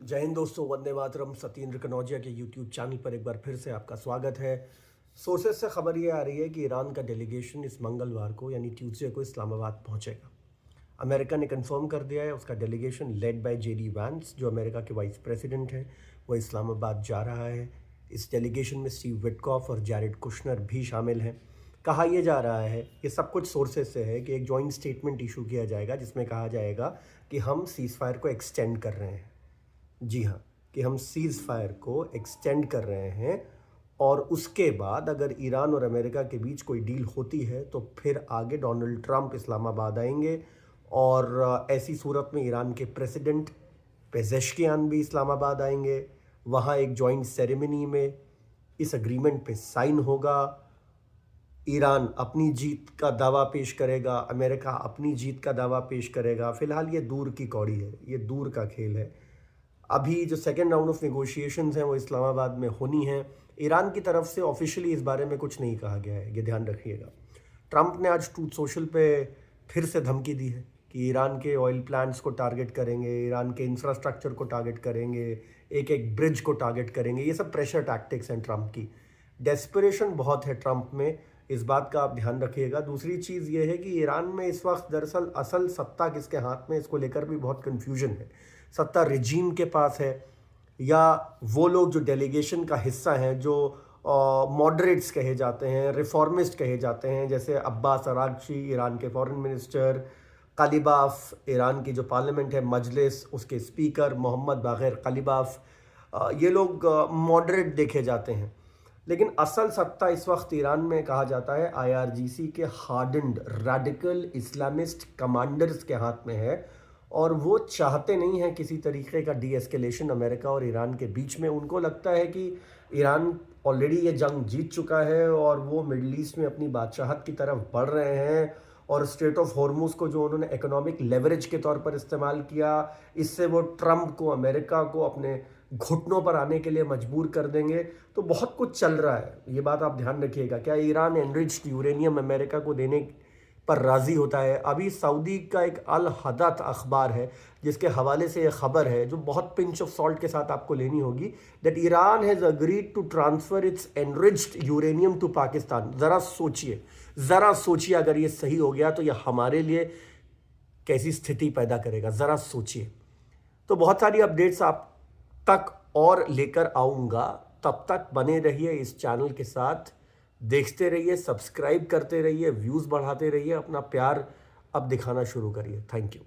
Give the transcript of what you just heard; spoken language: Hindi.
जय हिंद दोस्तों, वंदे मातरम। सत्येंद्र कनौजिया के यूट्यूब चैनल पर एक बार फिर से आपका स्वागत है। सोर्सेज से खबर ये आ रही है कि ईरान का डेलीगेशन इस मंगलवार को यानी ट्यूसडे को इस्लामाबाद पहुंचेगा। अमेरिका ने कंफर्म कर दिया है उसका delegation led by JD Vance, जो अमेरिका के वाइस प्रेसिडेंट हैं, वो इस्लामाबाद जा रहा है। इस डेलीगेशन में स्टीव विटकॉफ और जैरेड कुशनर भी शामिल हैं। कहा यह जा रहा है, ये सब कुछ सोर्सेज से है, कि एक जॉइंट स्टेटमेंट इशू किया जाएगा जिसमें कहा जाएगा कि हम सीज़ फायर को एक्सटेंड कर रहे हैं। जी हाँ, कि हम सीज़ फायर को एक्सटेंड कर रहे हैं और उसके बाद अगर ईरान और अमेरिका के बीच कोई डील होती है तो फिर आगे डोनाल्ड ट्रंप इस्लामाबाद आएंगे और ऐसी सूरत में ईरान के प्रेसिडेंट पेजेश्कियान भी इस्लामाबाद आएंगे। वहाँ एक जॉइंट सेरेमनी में इस एग्रीमेंट पे साइन होगा। ईरान अपनी जीत का दावा पेश करेगा, अमेरिका अपनी जीत का दावा पेश करेगा। फ़िलहाल ये दूर की कौड़ी है, ये दूर का खेल है। अभी जो सेकेंड राउंड ऑफ नेगोशिएशंस हैं वो इस्लामाबाद में होनी हैं। ईरान की तरफ से ऑफिशियली इस बारे में कुछ नहीं कहा गया है, ये ध्यान रखिएगा। ट्रंप ने आज ट्रूथ सोशल पे फिर से धमकी दी है कि ईरान के ऑयल प्लांट्स को टारगेट करेंगे, ईरान के इंफ्रास्ट्रक्चर को टारगेट करेंगे, एक एक ब्रिज को टारगेट करेंगे। ये सब प्रेशर टैक्टिक्स हैं ट्रंप की। डेस्परेशन बहुत है ट्रंप में, इस बात का आप ध्यान रखिएगा। दूसरी चीज़ ये है कि ईरान में इस वक्त दरअसल असल सत्ता किसके हाथ में, इसको लेकर भी बहुत कन्फ्यूजन है। सत्ता रिजीम के पास है या वो लोग जो डेलीगेशन का हिस्सा हैं, जो मॉडरेट्स कहे जाते हैं, रिफॉर्मिस्ट कहे जाते हैं, जैसे अब्बास अरागची ईरान के फॉरेन मिनिस्टर, कालिबाफ ईरान की जो पार्लियामेंट है मजलिस, उसके स्पीकर मोहम्मद बाग़र कालिबाफ, ये लोग मॉडरेट देखे जाते हैं। लेकिन असल सत्ता इस वक्त ईरान में कहा जाता है IRGC के हार्डन्ड रेडिकल इस्लामिस्ट कमांडर्स के हाथ में है और वो चाहते नहीं हैं किसी तरीके का डी एस्केलेशन अमेरिका और ईरान के बीच में। उनको लगता है कि ईरान ऑलरेडी ये जंग जीत चुका है और वो मिडल ईस्ट में अपनी बादशाहत की तरफ बढ़ रहे हैं और स्ट्रेट ऑफ हॉर्मुज को जो उन्होंने इकोनॉमिक लेवरेज के तौर पर इस्तेमाल किया, इससे वो ट्रंप को, अमेरिका को अपने घुटनों पर आने के लिए मजबूर कर देंगे। तो बहुत कुछ चल रहा है, ये बात आप ध्यान रखिएगा। क्या ईरान एनरिच्ड यूरेनियम अमेरिका को देने पर राज़ी होता है? अभी सऊदी का एक अल हदथ अखबार है जिसके हवाले से ये खबर है, जो बहुत पिंच ऑफ सॉल्ट के साथ आपको लेनी होगी, that Iran has agreed to transfer its enriched uranium to Pakistan. ज़रा सोचिए अगर ये सही हो गया तो ये हमारे लिए कैसी स्थिति पैदा करेगा, ज़रा सोचिए। तो बहुत सारी अपडेट्स आप तक और लेकर आऊँगा, तब तक बने रहिए इस चैनल के साथ, देखते रहिए, सब्सक्राइब करते रहिए, व्यूज़ बढ़ाते रहिए, अपना प्यार अब दिखाना शुरू करिए। Thank you.